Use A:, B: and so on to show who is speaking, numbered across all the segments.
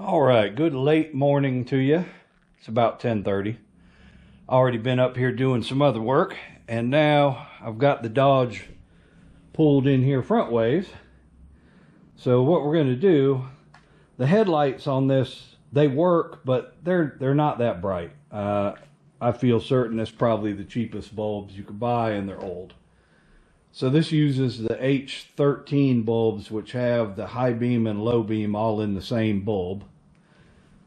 A: All right, good late morning to you. It's about 10:30. Already been up here doing some other work, and now I've got the Dodge pulled in here front ways. So what we're going to do, the headlights on this, they work, but they're not that bright. I feel certain it's probably the cheapest bulbs you could buy, and they're old. So this uses the H13 bulbs, which have the high beam and low beam all in the same bulb.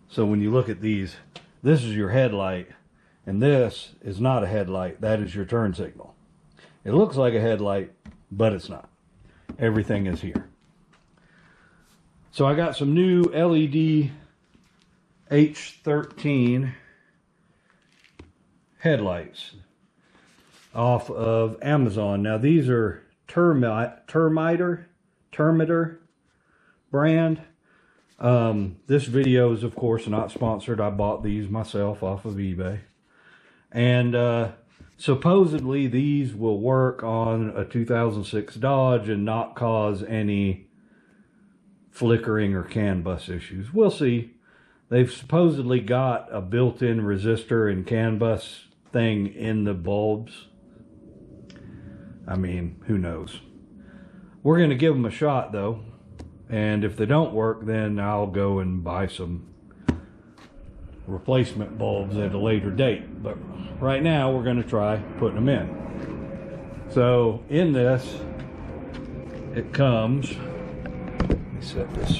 A: So when you look at these, this is your headlight, and this is not a headlight. That is your turn signal. It looks like a headlight, but it's not. Everything is here. So I got some new LED H13 headlights off of Amazon. Now these are Termiter brand. This video is of course not sponsored. I bought these myself off of eBay, and supposedly these will work on a 2006 Dodge and not cause any flickering or CAN bus issues. We'll see. They've supposedly got a built-in resistor and CAN bus thing in the bulbs. I mean, who knows? We're going to give them a shot though, and if they don't work, then I'll go and buy some replacement bulbs at a later date. But right now we're going to try putting them in. So in this, it comes, let me set this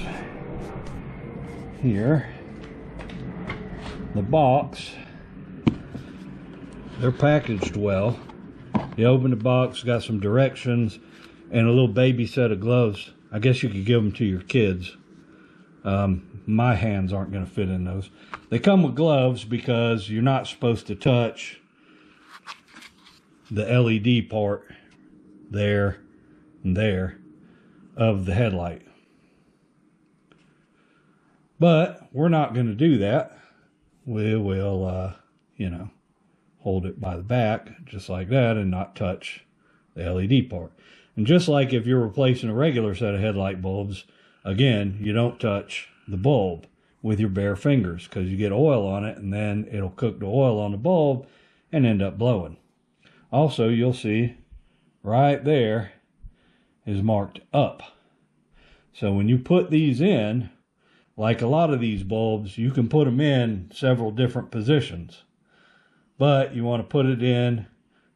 A: here, the box. They're packaged well. You open the box, got some directions and a little baby set of gloves. I guess you could give them to your kids. My hands aren't going to fit in those. They come with gloves because you're not supposed to touch the LED part there and there of the headlight. But we're not going to do that. We will, hold it by the back just like that and not touch the LED part. And just like if you're replacing a regular set of headlight bulbs, again, you don't touch the bulb with your bare fingers because you get oil on it and then it'll cook the oil on the bulb and end up blowing. Also, you'll see right there is marked up. So when you put these in, like a lot of these bulbs, you can put them in several different positions. But you want to put it in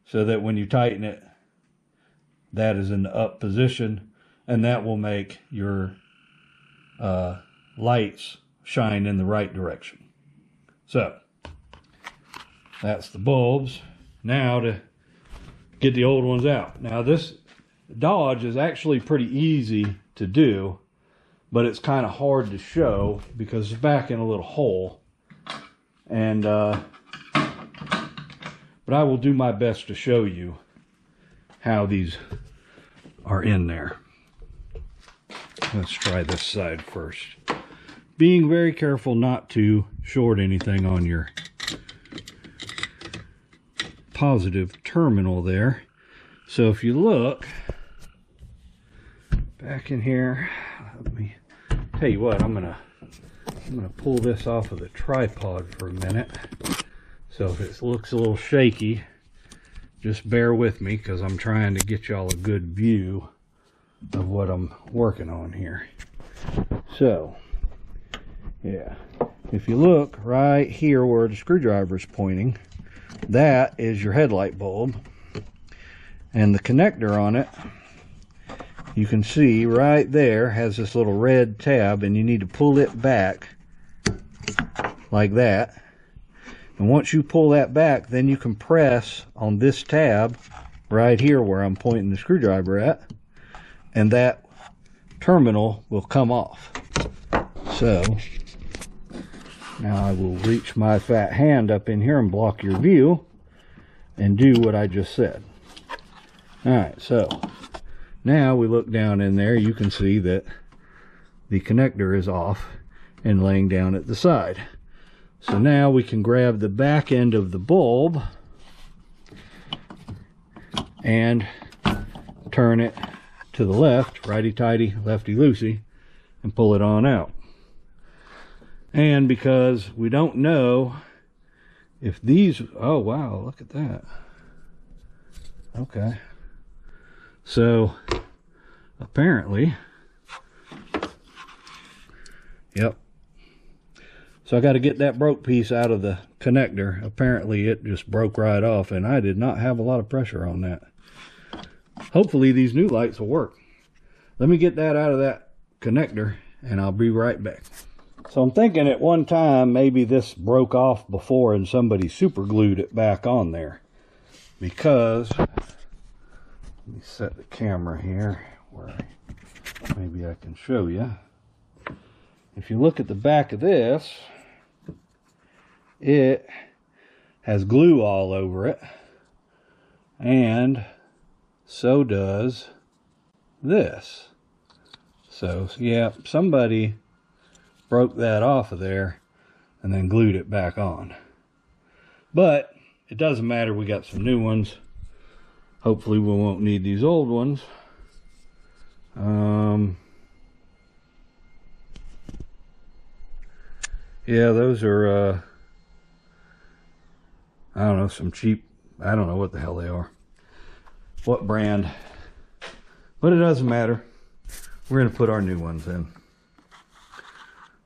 A: so that when you tighten it, that is in the up position, and that will make your lights shine in the right direction. So that's the bulbs. Now to get the old ones out. Now this Dodge is actually pretty easy to do, but it's kind of hard to show because it's back in a little hole. And but I will do my best to show you how these are in there. Let's try this side first. Being very careful not to short anything on your positive terminal there. So if you look back in here, let me tell you what, I'm gonna pull this off of the tripod for a minute. So if it looks a little shaky, just bear with me because I'm trying to get y'all a good view of what I'm working on here. So, yeah, if you look right here where the screwdriver is pointing, that is your headlight bulb. And the connector on it, you can see right there, has this little red tab, and you need to pull it back like that. And once you pull that back, then you can press on this tab right here where I'm pointing the screwdriver at, and that terminal will come off. So now I will reach my fat hand up in here and block your view and do what I just said. Alright, so now we look down in there, you can see that the connector is off and laying down at the side. So now we can grab the back end of the bulb and turn it to the left, righty-tighty, lefty-loosey, and pull it on out. And because we don't know if these, oh wow, look at that. Okay. So apparently, yep. So I got to get that broke piece out of the connector. Apparently it just broke right off, and I did not have a lot of pressure on that. Hopefully these new lights will work. Let me get that out of that connector and I'll be right back. So I'm thinking at one time maybe this broke off before and somebody super glued it back on there, because let me set the camera here where maybe I can show you. If you look at the back of this, it has glue all over it, and so does this. So yeah, somebody broke that off of there and then glued it back on. But it doesn't matter, we got some new ones. Hopefully we won't need these old ones. Yeah, those are I don't know, some cheap, I don't know what the hell they are, what brand, but it doesn't matter. We're going to put our new ones in.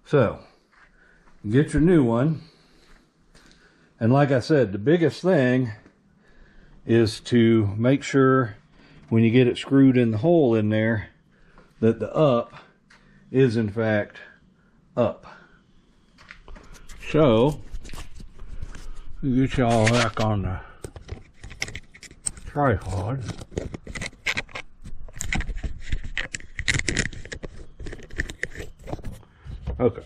A: So get your new one, and like I said, the biggest thing is to make sure when you get it screwed in the hole in there that the up is in fact up. So get y'all back on the tripod. Okay.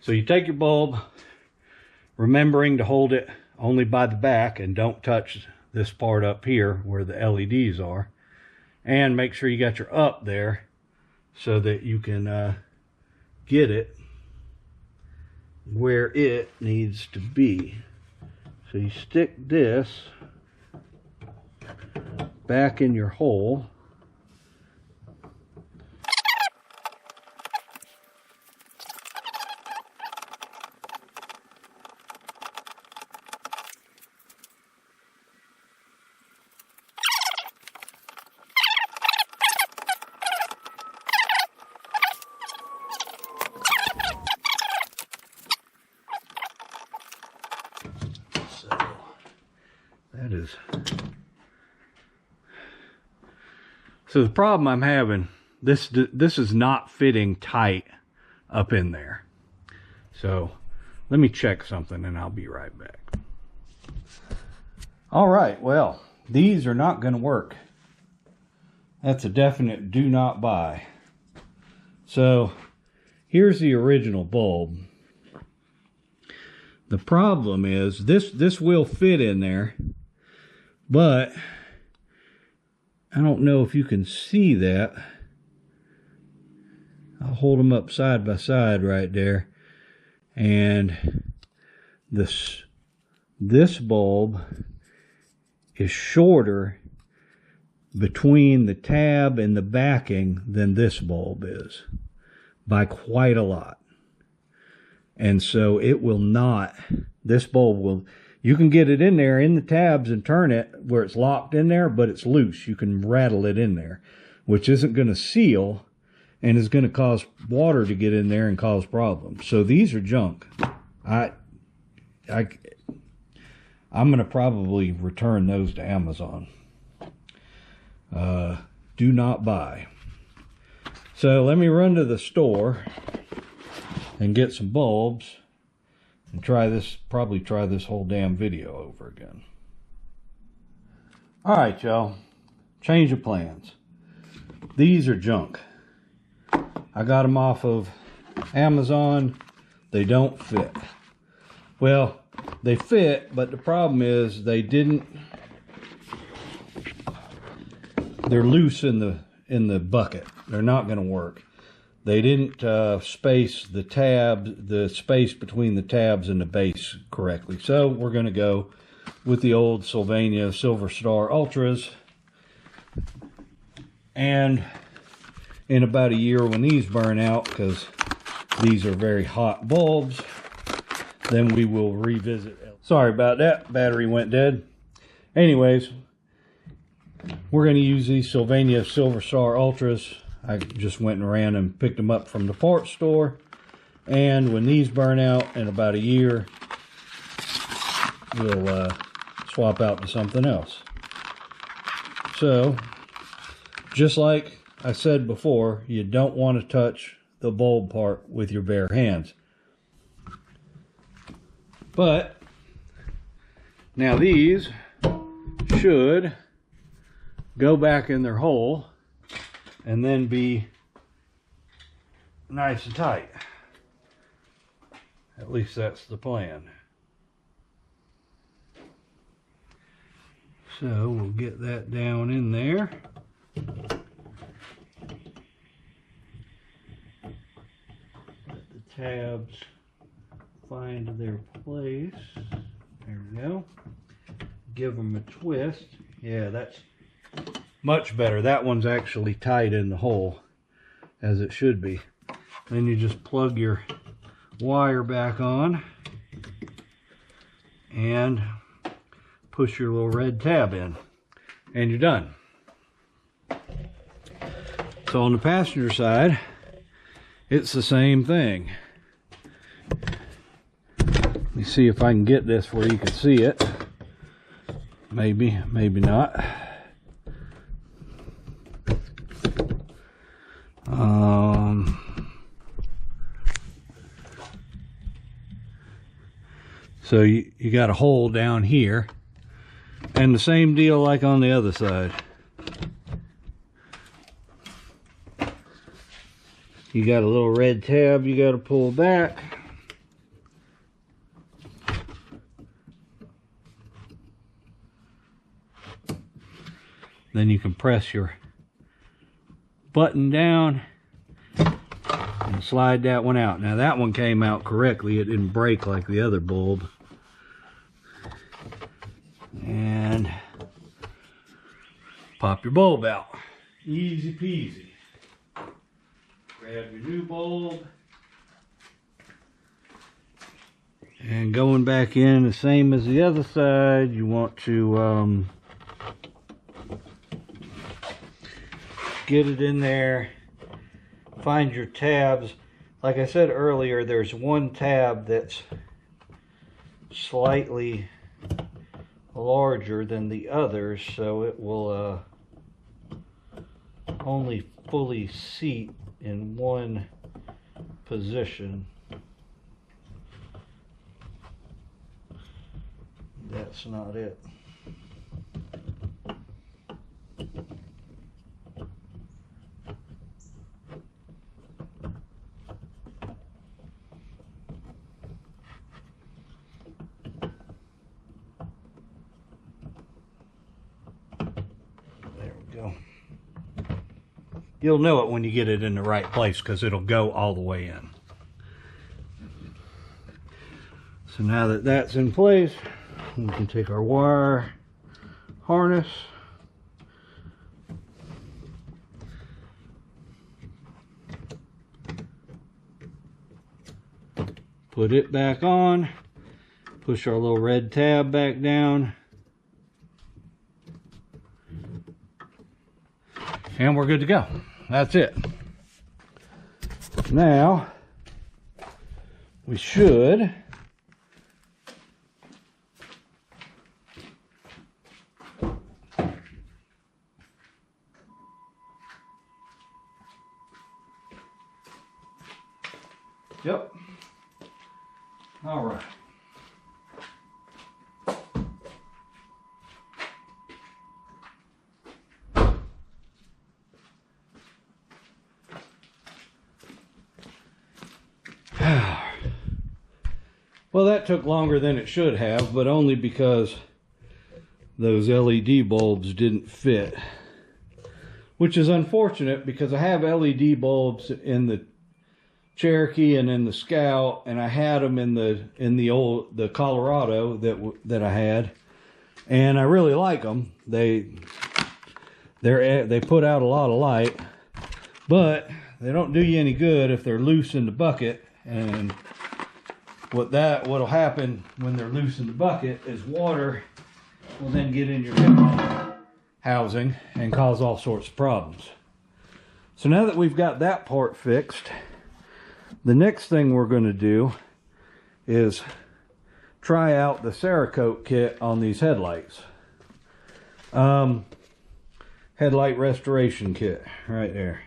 A: So you take your bulb, remembering to hold it only by the back and don't touch this part up here where the LEDs are, and make sure you got your up there so that you can get it where it needs to be. So you stick this back in your hole. So that is. So the problem I'm having, this is not fitting tight up in there. So let me check something and I'll be right back. All right, well, these are not going to work. That's a definite do not buy. So here's the original bulb. The problem is this will fit in there, but I don't know if you can see that. I'll hold them up side by side right there. And this bulb is shorter between the tab and the backing than this bulb is by quite a lot. And so it will not, this bulb will, you can get it in there in the tabs and turn it where it's locked in there, but it's loose. You can rattle it in there, which isn't going to seal and is going to cause water to get in there and cause problems. So these are junk. I'm going to probably return those to Amazon. Do not buy. So let me run to the store and get some bulbs and try this, probably try this whole damn video over again. All right, y'all, change of plans. These are junk. I got them off of Amazon. They don't fit. Well, they fit, but the problem is they're loose in the bucket. They're not going to work. They didn't space the tabs, the space between the tabs and the base correctly. So we're going to go with the old Sylvania Silver Star Ultras. And in about a year when these burn out, because these are very hot bulbs, then we will revisit. Sorry about that, battery went dead. Anyways, we're going to use these Sylvania Silver Star Ultras. I just went and ran and picked them up from the parts store. And when these burn out in about a year, we'll swap out to something else. So, just like I said before, you don't want to touch the bulb part with your bare hands. But now these should go back in their hole and then be nice and tight. At least that's the plan. So we'll get that down in there. Let the tabs find their place. There we go. Give them a twist. Yeah, that's much better. That one's actually tight in the hole, as it should be. Then you just plug your wire back on and push your little red tab in, and you're done. So on the passenger side, it's the same thing. Let me see if I can get this where you can see it. Maybe, maybe not. So you got a hole down here, and the same deal like on the other side. You got a little red tab you got to pull back. Then you can press your button down and slide that one out. Now that one came out correctly. It didn't break like the other bulb. And pop your bulb out. Easy peasy. Grab your new bulb. And going back in the same as the other side, you want to get it in there. Find your tabs. Like I said earlier, there's one tab that's slightly larger than the others, so it will only fully seat in one position. That's not it. You'll know it when you get it in the right place because it'll go all the way in. So now that that's in place, we can take our wire harness, put it back on, push our little red tab back down, and we're good to go. That's it. Now, we should Yep. All right. Well, that took longer than it should have, but only because those LED bulbs didn't fit. Which is unfortunate because I have LED bulbs in the Cherokee and in the Scout, and I had them in the Colorado that I had, and I really like them. They they put out a lot of light, but they don't do you any good if they're loose in the bucket. And what'll happen when they're loose in the bucket is water will then get in your headlight housing and cause all sorts of problems. So now that we've got that part fixed, the next thing we're going to do is try out the Cerakote kit on these headlights. Headlight restoration kit right there.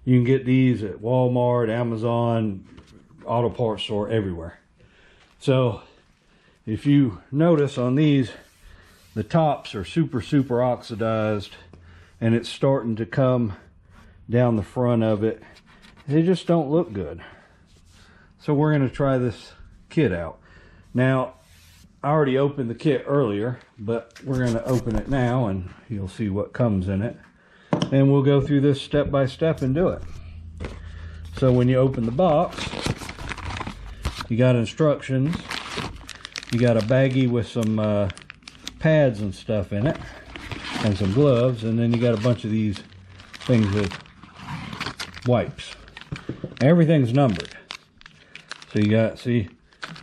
A: You can get these at Walmart, Amazon, auto parts store, everywhere. So if you notice on these, the tops are super oxidized, and it's starting to come down the front of it. They just don't look good. So we're going to try this kit out. Now, I already opened the kit earlier, but we're going to open it now and you'll see what comes in it. And we'll go through this step by step and do it. So when you open the box, you got instructions. You got a baggie with some pads and stuff in it, and some gloves, and then you got a bunch of these things with wipes. Everything's numbered. So you got, see,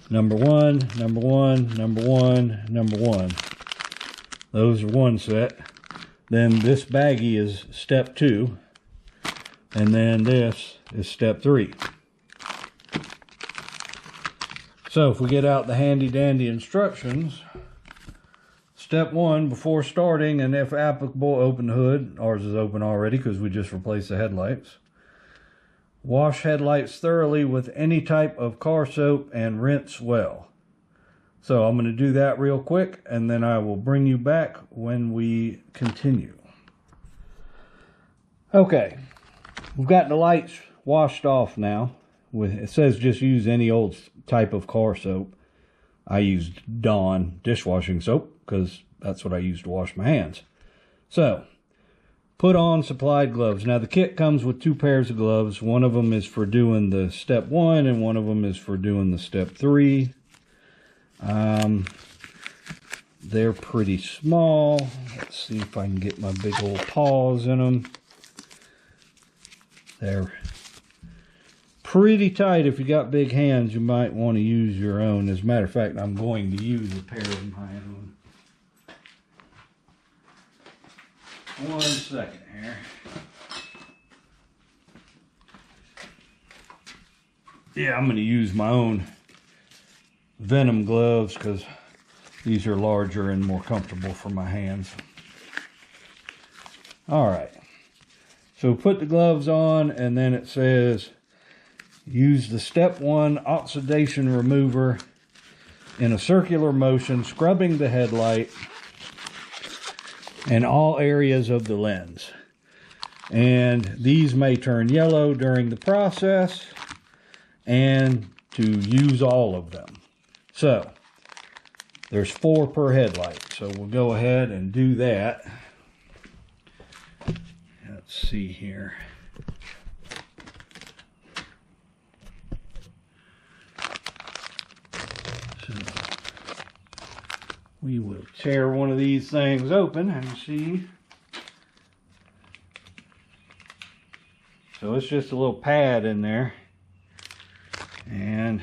A: number one, number one, number one, number one. Those are one set. Then this baggie is step 2, and then this is step 3. So if we get out the handy dandy instructions, step 1, before starting and if applicable, open the hood. Ours is open already because we just replaced the headlights. Wash headlights thoroughly with any type of car soap and rinse well. So I'm going to do that real quick, and then I will bring you back when we continue. Okay, we've got the lights washed off now. It says just use any old type of car soap. I used Dawn dishwashing soap because that's what I use to wash my hands. So, put on supplied gloves. Now the kit comes with 2 pairs of gloves. One of them is for doing the step 1 and one of them is for doing the step 3. They're pretty small. Let's see if I can get my big old paws in them. They're pretty tight. If you got big hands, you might want to use your own. As a matter of fact, I'm going to use a pair of my own. One second here. Yeah, I'm going to use my own Venom gloves because these are larger and more comfortable for my hands. Alright, so put the gloves on, and then it says use the step 1 oxidation remover in a circular motion, scrubbing the headlight and all areas of the lens. And these may turn yellow during the process, and to use all of them. So there's 4 per headlight, so we'll go ahead and do that. Let's see here. So we will tear one of these things open and see. So it's just a little pad in there, and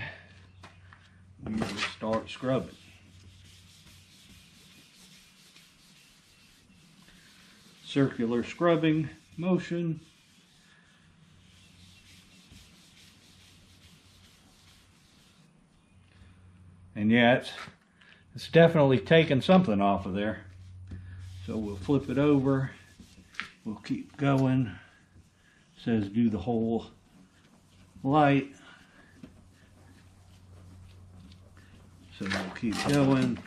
A: we will start scrubbing. Circular scrubbing motion. And yeah, it's definitely taking something off of there. So we'll flip it over. We'll keep going. It says do the whole light. So we'll keep going.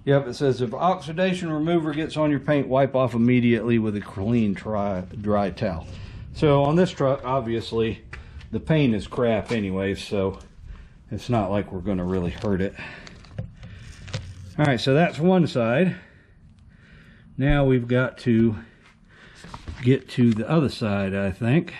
A: Yep, it says if oxidation remover gets on your paint, wipe off immediately with a clean dry towel. So on this truck, obviously, the paint is crap anyway, so it's not like we're going to really hurt it. All right, so that's one side. Now we've got to get to the other side, I think.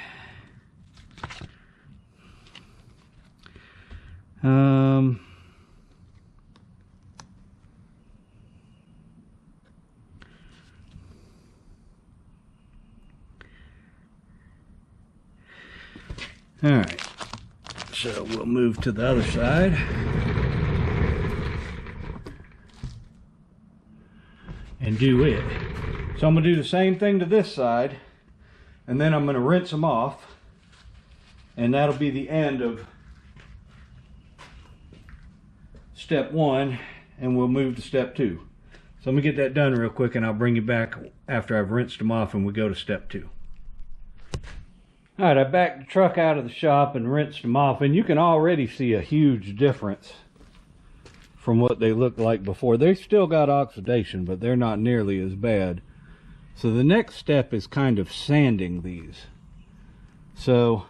A: All right, so we'll move to the other side. And do it. So I'm going to do the same thing to this side, and then I'm going to rinse them off, and that'll be the end of step 1, and we'll move to step 2. So let me get that done real quick, and I'll bring you back after I've rinsed them off and we go to step 2. All right, I backed the truck out of the shop and rinsed them off, and you can already see a huge difference from what they looked like before. They still got oxidation, but they're not nearly as bad. So the next step is kind of sanding these. So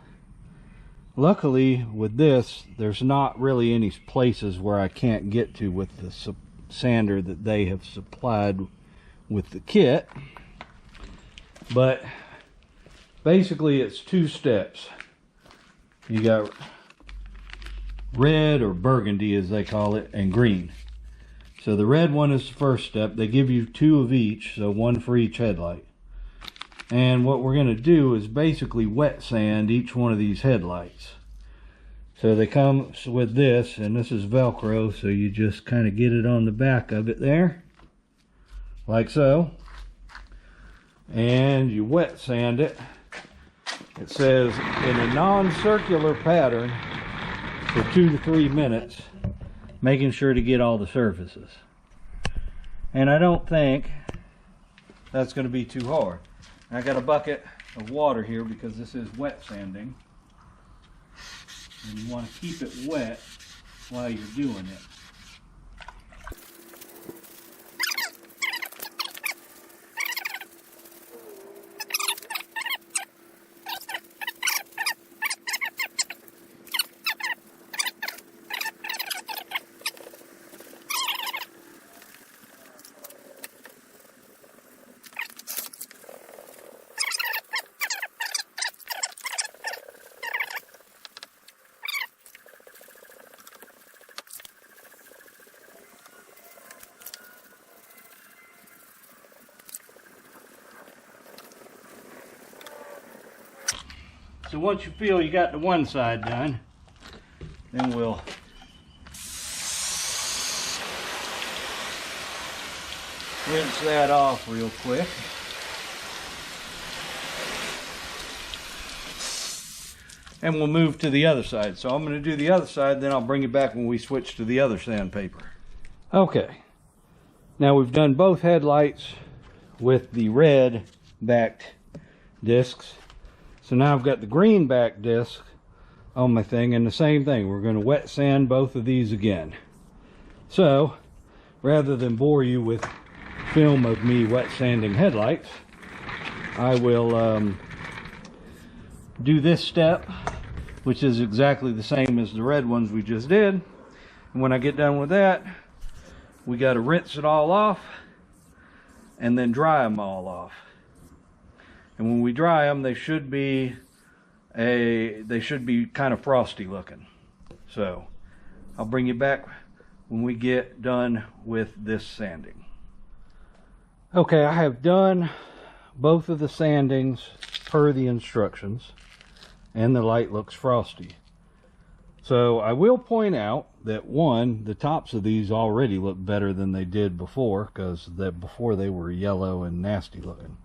A: luckily with this, there's not really any places where I can't get to with the sander that they have supplied with the kit. But basically it's 2 steps. You got red, or burgundy as they call it, and green. So the red one is the first step. They give you 2 of each, so 1 for each headlight. And what we're going to do is basically wet sand each one of these headlights. So they come with this, and this is Velcro, so you just kind of get it on the back of it there, like so. And you wet sand it. It says in a non-circular pattern for 2 to 3 minutes, making sure to get all the surfaces. And I don't think that's going to be too hard. I got a bucket of water here because this is wet sanding, and you want to keep it wet while you're doing it. So once you feel you got the one side done, then we'll rinse that off real quick. And we'll move to the other side. So I'm going to do the other side, then I'll bring you back when we switch to the other sandpaper. Okay, now we've done both headlights with the red backed discs. So now I've got the green back disc on my thing, and the same thing. We're going to wet sand both of these again. So rather than bore you with film of me wet sanding headlights, I will do this step, which is exactly the same as the red ones we just did. And when I get done with that, we got to rinse it all off and then dry them all off. And when we dry them, they should be kind of frosty looking. So I'll bring you back when we get done with this sanding. Okay, I have done both of the sandings per the instructions, and the light looks frosty. So I will point out that the tops of these already look better than they did before, because before they were yellow and nasty looking.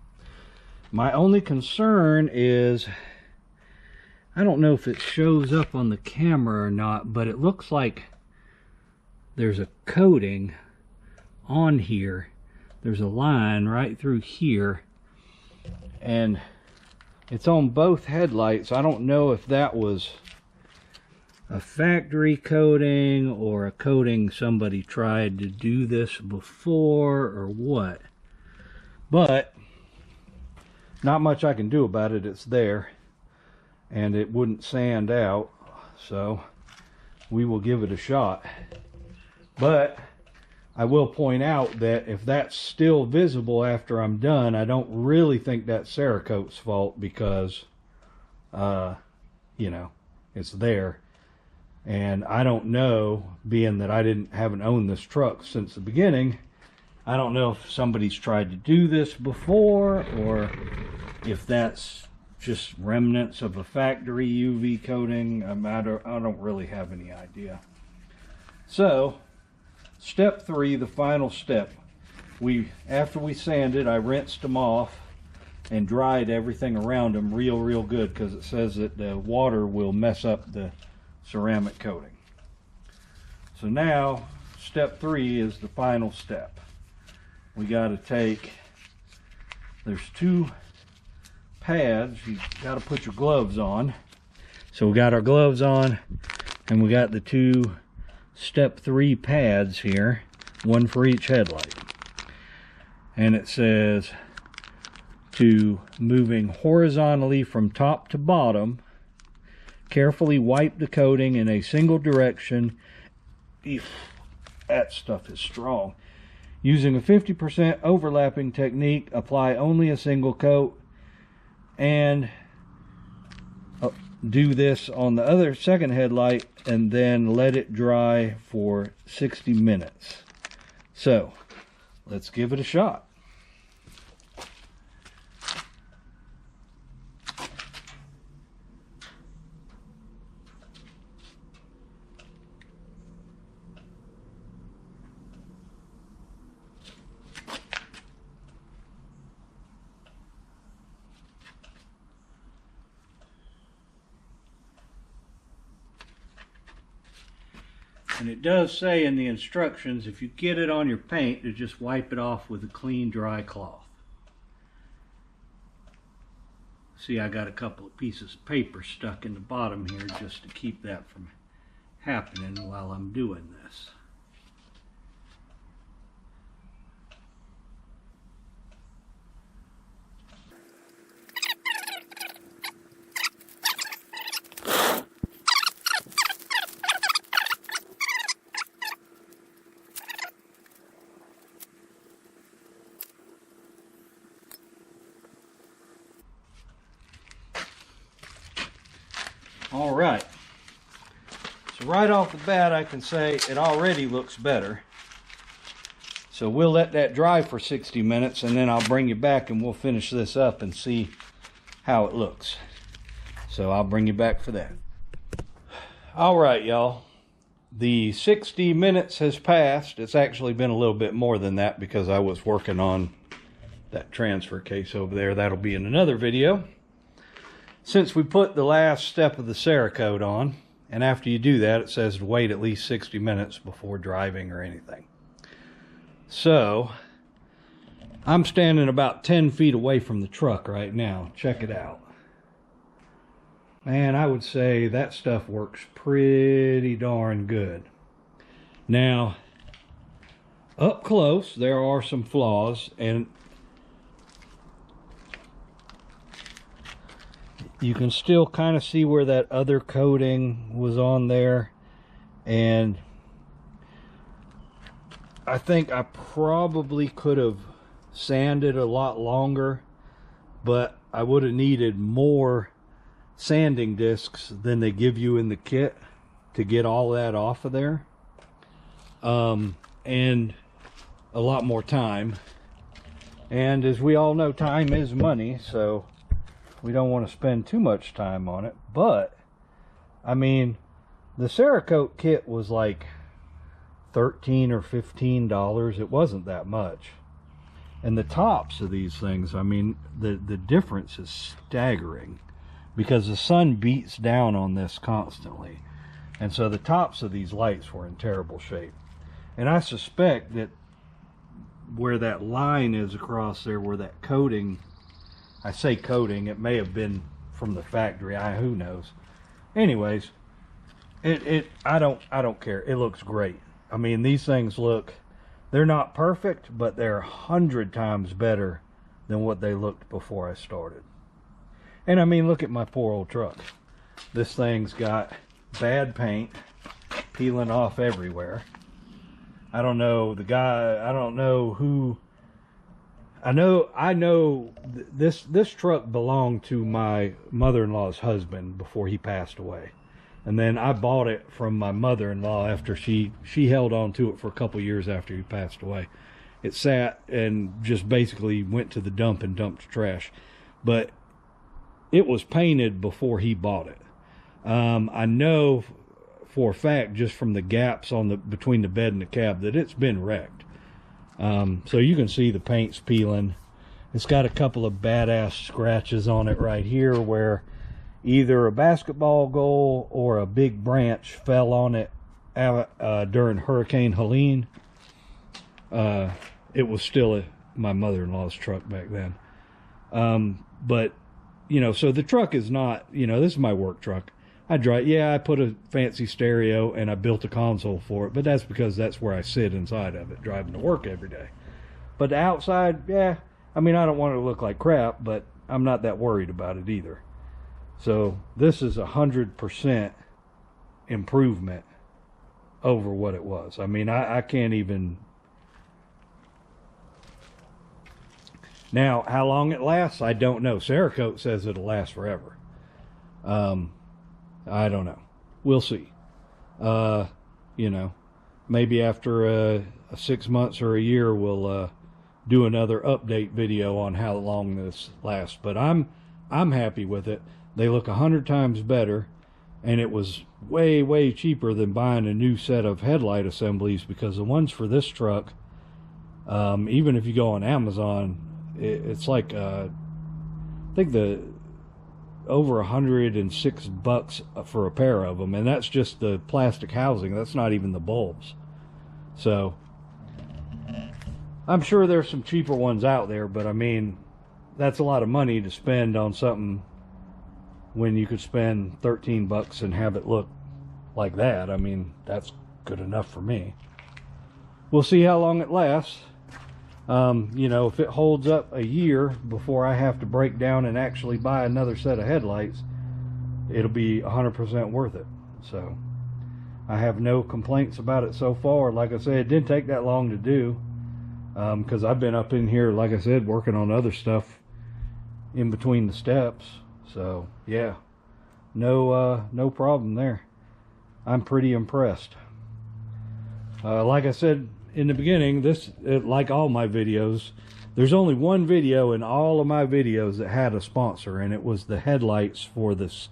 A: My only concern is, I don't know if it shows up on the camera or not, but it looks like there's a coating on here. There's a line right through here, and it's on both headlights. I don't know if that was a factory coating or a coating somebody tried to do this before or what. But not much I can do about it. It's there, and it wouldn't sand out, so we will give it a shot. But I will point out that if that's still visible after I'm done, I don't really think that's Cerakote's fault, because you know, it's there. And I don't know, being that I haven't owned this truck since the beginning, I don't know if somebody's tried to do this before, or if that's just remnants of a factory UV coating. I don't really have any idea. So, step 3, the final step. After we sanded, I rinsed them off and dried everything around them real good, because it says that the water will mess up the ceramic coating. So now, step 3 is the final step. We got to take, there's 2 pads. You got to put your gloves on. So we got our gloves on, and we got the 2 step 3 pads here, one for each headlight. And it says to moving horizontally from top to bottom, carefully wipe the coating in a single direction. That stuff is strong. Using a 50% overlapping technique, apply only a single coat, and do this on the second headlight, and then let it dry for 60 minutes. So let's give it a shot. And it does say in the instructions, if you get it on your paint, to just wipe it off with a clean, dry cloth. See, I got a couple of pieces of paper stuck in the bottom here just to keep that from happening while I'm doing this. All right, so right off the bat I can say it already looks better. So we'll let that dry for 60 minutes, and then I'll bring you back and we'll finish this up and see how it looks. So I'll bring you back for that. All right, y'all, the 60 minutes has passed. It's actually been a little bit more than that, because I was working on that transfer case over there. That'll be in another video. Since we put the last step of the Cerakote on, and after you do that, it says to wait at least 60 minutes before driving or anything. So, I'm standing about 10 feet away from the truck right now. Check it out. Man, I would say that stuff works pretty darn good. Now, up close, there are some flaws, and you can still kind of see where that other coating was on there, and I think I probably could have sanded a lot longer, but I would have needed more sanding discs than they give you in the kit to get all that off of there, and a lot more time. And as we all know, time is money, so we don't want to spend too much time on it. But I mean, the Cerakote kit was like $13 or $15. It wasn't that much. And the tops of these things, I mean, the difference is staggering, because the sun beats down on this constantly. And so the tops of these lights were in terrible shape. And I suspect that where that line is across there, where that coating, I say coating, it may have been from the factory, who knows. Anyways, I don't care. It looks great. I mean, these things look, they're not perfect, but they're 100 times better than what they looked before I started. And I mean, look at my poor old truck. This thing's got bad paint peeling off everywhere. I don't know the guy, I don't know who. I know this truck belonged to my mother-in-law's husband before he passed away. And then I bought it from my mother-in-law after she held on to it for a couple years after he passed away. It sat and just basically went to the dump and dumped trash. But it was painted before he bought it. I know for a fact, just from the gaps on between the bed and the cab, that it's been wrecked. So you can see the paint's peeling. It's got a couple of badass scratches on it right here where either a basketball goal or a big branch fell on it during Hurricane Helene. It was still my mother-in-law's truck back then. But, you know, so the truck is not, you know, this is my work truck. I put a fancy stereo and I built a console for it, but that's because that's where I sit inside of it, driving to work every day. But the outside, yeah, I mean, I don't want it to look like crap, but I'm not that worried about it either. So this is 100% improvement over what it was. I mean, I can't even. Now, how long it lasts, I don't know. Cerakote says it'll last forever. I don't know. We'll see. You know, maybe after 6 months or a year, we'll do another update video on how long this lasts. But I'm happy with it. They look 100 times better, and it was way, way cheaper than buying a new set of headlight assemblies, because the ones for this truck, even if you go on Amazon, it's like I think over $106 for a pair of them, and that's just the plastic housing. That's not even the bulbs. So I'm sure there's some cheaper ones out there, but I mean, that's a lot of money to spend on something when you could spend $13 and have it look like that. I mean, that's good enough for me. We'll see how long it lasts. You know, if it holds up a year before I have to break down and actually buy another set of headlights, it'll be 100% worth it. So I have no complaints about it so far. Like I said, it didn't take that long to do, because I've been up in here, like I said, working on other stuff in between the steps. So yeah, no problem there. I'm pretty impressed. Like I said in the beginning, like all my videos, there's only one video in all of my videos that had a sponsor, and it was the headlights for this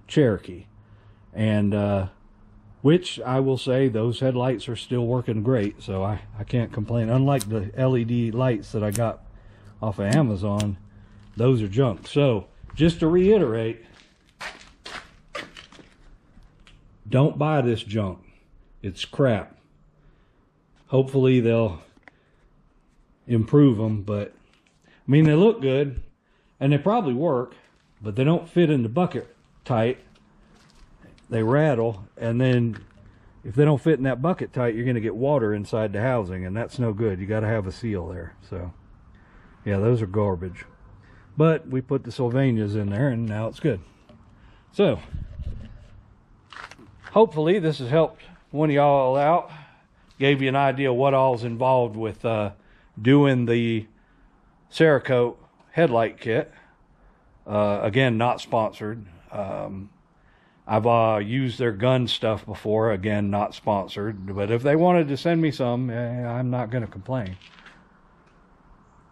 A: Cherokee. And which I will say, those headlights are still working great, so I can't complain. Unlike the LED lights that I got off of Amazon, those are junk. So just to reiterate, don't buy this junk. It's crap. Hopefully they'll improve them, but I mean, they look good and they probably work, but they don't fit in the bucket tight. They rattle, and then if they don't fit in that bucket tight, you're going to get water inside the housing, and that's no good. You got to have a seal there. So yeah, those are garbage. But we put the Sylvanias in there, and now it's good. So hopefully this has helped one of y'all out. Gave you an idea what all's involved with doing the Cerakote Headlight Kit. Again, not sponsored. I've used their gun stuff before. Again, not sponsored. But if they wanted to send me some, I'm not going to complain.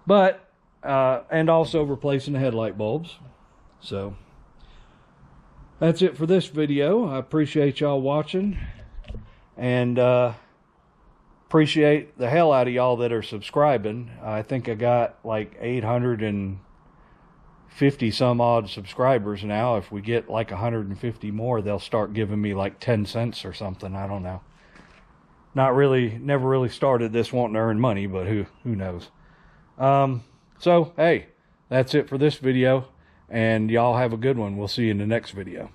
A: But and also replacing the headlight bulbs. So that's it for this video. I appreciate y'all watching, and appreciate the hell out of y'all that are subscribing. I think I got like 850 some odd subscribers now. If we get like 150 more, they'll start giving me like 10 cents or something. I don't know. Not really, never really started this wanting to earn money, but who knows. So, hey, that's it for this video, and y'all have a good one. We'll see you in the next video.